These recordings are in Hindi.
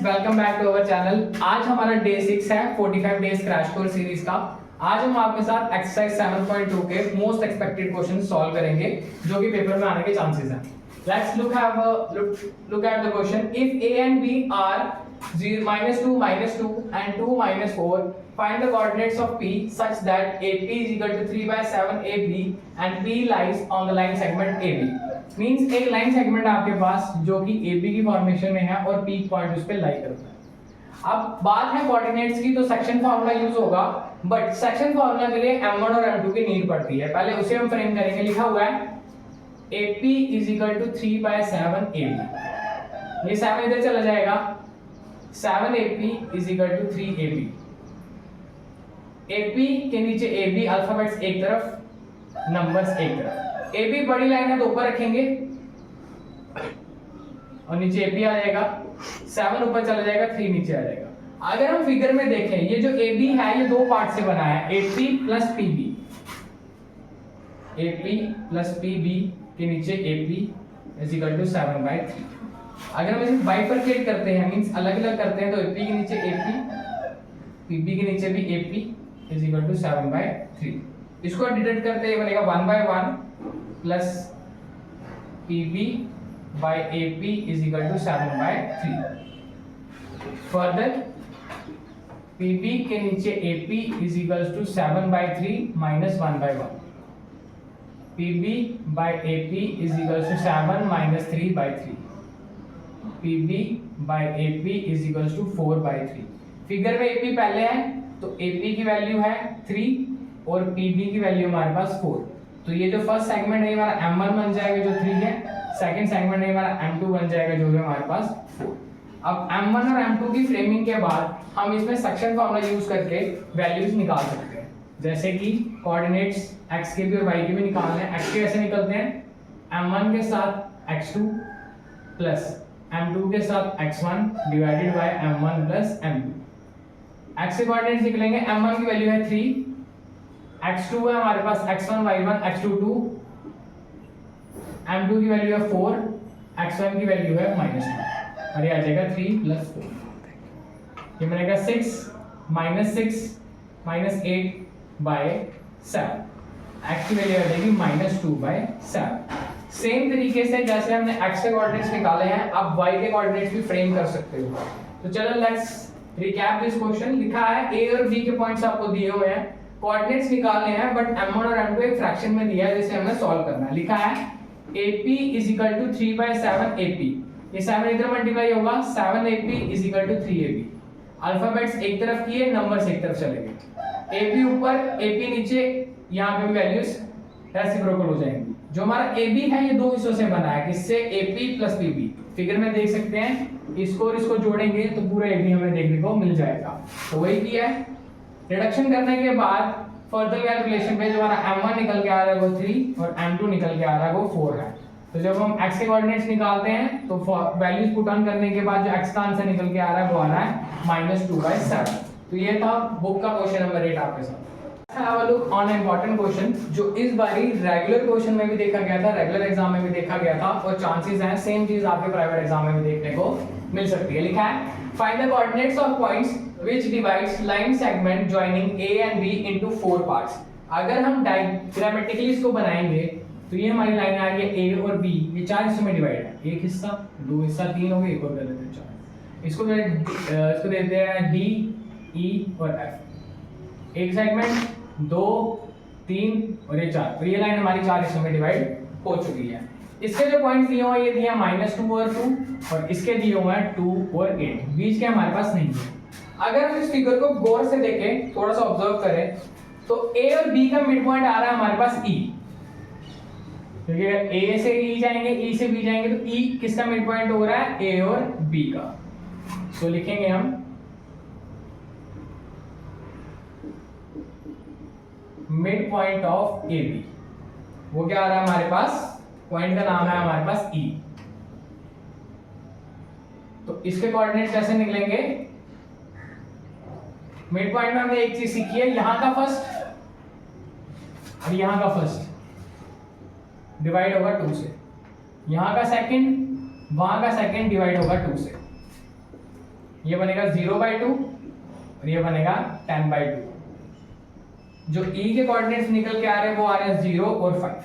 Welcome back to our channel. आज हमारा डे 6 है 45 डेज क्रैश कोर्स सीरीज का। आज हम आपके साथ एक्सरसाइज 7.2 के मोस्ट एक्सपेक्टेड क्वेश्चन सॉल्व करेंगे जो कि पेपर में आने के चांसेस हैं। Let's look at the question. If a and b are 0, -2, -2 and 2, -4, find the coordinates of p such that AP is equal to 3/7 AB and p lies on the line segment AB। Means एक लाइन सेगमेंट आपके पास जो कि AB की फॉर्मेशन में है और पीक पॉइंट उस पे लाई करता है। अब बात है कोऑर्डिनेट्स की, तो सेक्शन फार्मूला यूज होगा, बट सेक्शन फार्मूला के लिए M1 और M2 की नीड पड़ती है। पहले उसे हम फ्रेम करेंगे। लिखा हुआ है AP is equal to 3/7 AB। ये 7 इधर चला जाएगा, 7 AP is equal to 3 AB। AP के नीचे AB, अल्फाबेट्स एक तरफ, नंबर्स एक तरफ। AB बड़ी लाइन है तो ऊपर रखेंगे और नीचे AP आ जाएगा, 7 ऊपर चला जाएगा, 3 नीचे आ जाएगा। अगर हम फिगर में देखें, ये जो AB है ये दो पार्ट से बना है, AP plus PB। AP plus PB के नीचे AP इज इक्वल टू 7/3। अगर हम इसे बाइफरकेट करते हैं, मींस अलग अलग करते हैं, तो AP के नीचे AP, PB के नीचे भी AP इज इक्वल टू 7/3। इसको डिडक्ट करते हैं, बनेगा 1/1 plus PB by AP is equal to 7/3। Further PB के नीचे AP is equal to 7/3 minus 1/1। PB by AP is equal to 7 minus 3/3। PB by AP is equal to 4/3। Figure में AP पहले है तो AP की वैल्यू है 3 और PB की वैल्यू हमारे पास 4। तो ये जो फर्स्ट सेगमेंट है हमारा M1 बन जाएगा जो 3 है, सेकंड सेगमेंट है हमारा M2 बन जाएगा जो है हमारे पास 4। अब M1 और M2 की फ्रेमिंग के बाद हम इसमें सेक्शन फार्मूला यूज करके वैल्यूज निकाल सकते हैं। जैसे कि कोऑर्डिनेट्स x के भी और y के भी निकालने हैं। x के ऐसे निकलते हैं, M1 के साथ x2 प्लस M2 के साथ x1 divided by M1 plus M2। x के कोऑर्डिनेट्स निकलेंगे, M1 की वैल्यू है 3, x2 है हमारे पास x1 y1 x2 2, m2 की वैल्यू है 4, x1 की वैल्यू है -2 और ये आ जाएगा 3 + 4। ये बनेगा 6 -6 -8/7। x की वैल्यू आ जाएगी -2/7। सेम तरीके से जैसे हमने x के कोऑर्डिनेट्स निकाले हैं, आप y के कोऑर्डिनेट्स भी फ्रेम कर सकते हो। तो चलो लेट्स रिकैप दिस क्वेश्चन। लिखा है a और b के पॉइंट्स आपको दिए हुए हैं, कोऑर्डिनेट्स निकालने हैं, बट M1 और M2 एक फ्रैक्शन में दिया है जिसे हमें सॉल्व करना है। लिखा है AP is equal to 3/7 AP। ये 7 इधर मल्टीप्लाई होगा, 7 AP is equal to 3 AP। Alphabets एक तरफ किए, नंबर्स एक तरफ चलेंगे। AP ऊपर AP नीचे, यहाँ पे भी वैल्यूज रेसिप्रोकल हो जाएंगी। जो हमारा AB है ये दो हिस्सों से बना है, किससे? AP plus PB। फिगर में देख सकते हैं, इसको और इसको जोड़ेंगे तो पूरा AB हमें देखने को मिल जाएगा। तो वही किया है। रिडक्शन करने के बाद फर्दर कैलकुलेशन पे जो हमारा M1 निकल के आ रहा है वो 3 और M2 निकल के आ रहा है वो 4 है। तो जब हम x के कोऑर्डिनेट्स निकालते हैं तो वैल्यूज पुट ऑन करने के बाद जो x का आंसर निकल के आ रहा है वो आ रहा है -2/7। तो ये था बुक का क्वेश्चन नंबर 8 आपके साथ। Have a look on important question जो इस बारी रेगुलर क्वेश्चन में भी देखा गया था, रेगुलर एग्जाम में भी देखा गया था और चांसेस हैं सेम चीज आपके प्राइवेट एग्जाम में भी देखने को मिल सकती है। लिखा है find the coordinates of points which divides line segment joining A and B into 4 parts। अगर हम डायग्रामेटिकली इसको बनाएंगे तो ये हमारी लाइन आ रही है A और B, ये 4 हिस्सों में डिवाइड है। एक हिस्सा, दो हिस्सा, 3 हो गए, एक और कर देते हैं 4। इसको देते हैं D, E और F। एक सेगमेंट, 2, 3 और ये 4। तो ये लाइन हमारी 4 हिस्सों में डिवाइड हो चुकी है। इसके जो पॉइंट्स दिए हुए हैं ये दिए हैं -2 और 2 और इसके दिए हुए हैं 2 और 8। बीच के हमारे पास नहीं है। अगर हम इस फिगर को गौर से देखें, थोड़ा सा ऑब्जर्व करें, तो A और B का मिड पॉइंट आ रहा है हमारे पास E। क्योंकि अगर A से E जाएंगे, E से B जाएंगे तो E किसका मिड पॉइंट हो रहा है? A और B का। तो लिखेंगे हम मिड पॉइंट ऑफ AB। वो क्या आ रहा है हमारे पास? पॉइंट का नाम है हमारे पास E। तो इसके कोऑर्डिनेट्स कैसे निकलेंगे? मिड पॉइंट में हमने एक चीज सीखी है, यहां का फर्स्ट और यहां का फर्स्ट डिवाइड होगा 2 से, यहां का सेकंड, वहां का सेकंड डिवाइड होगा 2 से। ये बनेगा 0/2 और ये बनेगा 10/2। जो ई के कोऑर्डिनेट्स निकल के आ रहे हैं वो आ रहे हैं 0 और 5।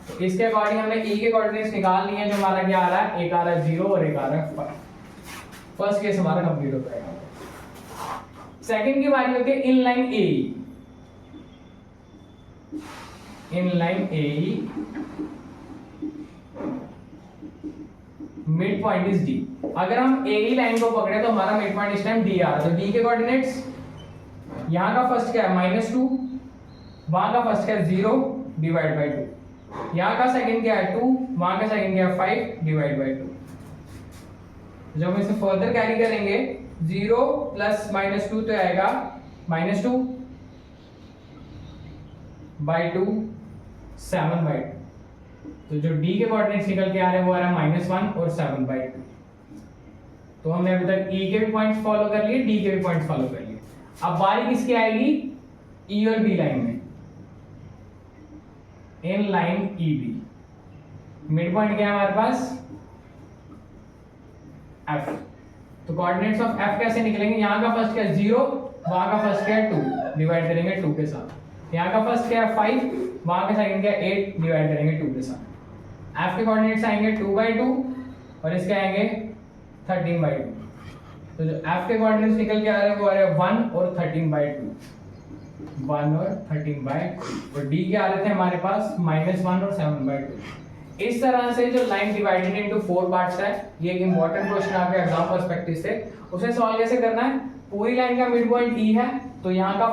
तो इसके अकॉर्डिंग हमने ई के कोऑर्डिनेट्स निकाल लिए हैं, जो हमारा क्या आ रहा है, एक आ रहा है 0 और एक आ रहा है 5। फर्स्ट केस हमारा कंप्लीट हो जाएगा। सेकंड की बारी होती है inline A. Inline A mid point is D. अगर हम ए लाइन को पकड़े तो हमारा मिड पॉइंट इस टाइम डी आ रहा है। तो डी के कोऑर्डिनेट्स, यहां का फर्स्ट क्या है -2, वहां का फर्स्ट क्या है 0 डिवाइड बाय 2, यहां का सेकंड क्या है 2, वहां का सेकंड क्या है 5 डिवाइड बाय 2। जब हम इसे फर्दर कैरी करेंगे 0 प्लस -2 तो आएगा -2 बाय 2 7/2। तो जो d के कोऑर्डिनेट्स निकल के आ रहे हैं वो आ रहा है -1 और 7/2। तो हमने अभी तक e के भी पॉइंट्स फॉलो कर लिए, d के भी पॉइंट्स फॉलो कर लिए। अब बारी किसकी आएगी, e और b लाइन में। In line EB mid point क्या है हमारे पास, f। तो कोऑर्डिनेट्स ऑफ f कैसे निकलेंगे, यहां का फर्स्ट क्या है 0, वहां का फर्स्ट क्या है 2, डिवाइड करेंगे 2 के साथ। यहां का फर्स्ट क्या है 5, वहां का सेकंड क्या है 8, डिवाइड करेंगे 2 के साथ। f के कोऑर्डिनेट्स आएंगे 2/2 और इसके आएंगे 13/2। तो जो f के कोऑर्डिनेट्स निकल के आ रहे हैं वो आ रहे हैं 1 और 13/2, 1 और 13/2। और d के आ रहे थे हमारे पास -1 और 7/2। इस तरह से जो लाइन डिवाइडेड इनटू 4 पार्ट्स है, ये एक इंपॉर्टेंट क्वेश्चन आपके एग्जाम पर्सपेक्टिव से। उसे सॉल्व कैसे करना है, पूरी लाइन का मिड पॉइंट e है, तो यहाँ का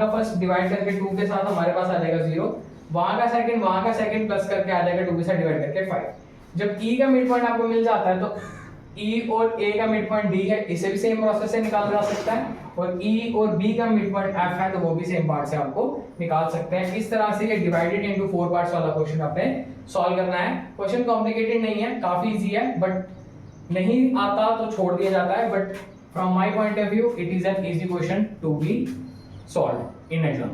फर्स्ट डिवाइड करके 2 के साथ हमारे पास आ जाएगा 0, वहां का सेकंड प्लस करके आ जाएगा 2 के साथ डिवाइड करके 5। जब e का मिड पॉइंट आपको मिल जाता है तो e और a का मिड पॉइंट d है, इसे भी सेम प्रोसेस से निकाला जा सकता है। और e और b का मिड पॉइंट f है, तो वो भी सेम पार्ट से आपको निकाल सकते हैं। इस तरह से ये डिवाइडेड इनटू 4 पार्ट्स वाला क्वेश्चन आपने सॉल्व करना है। क्वेश्चन कॉम्प्लिकेटेड नहीं है, काफी इजी है, बट नहीं आता तो छोड़ दिया जाता है। But from my point of view it is an easy question to be solve in exam.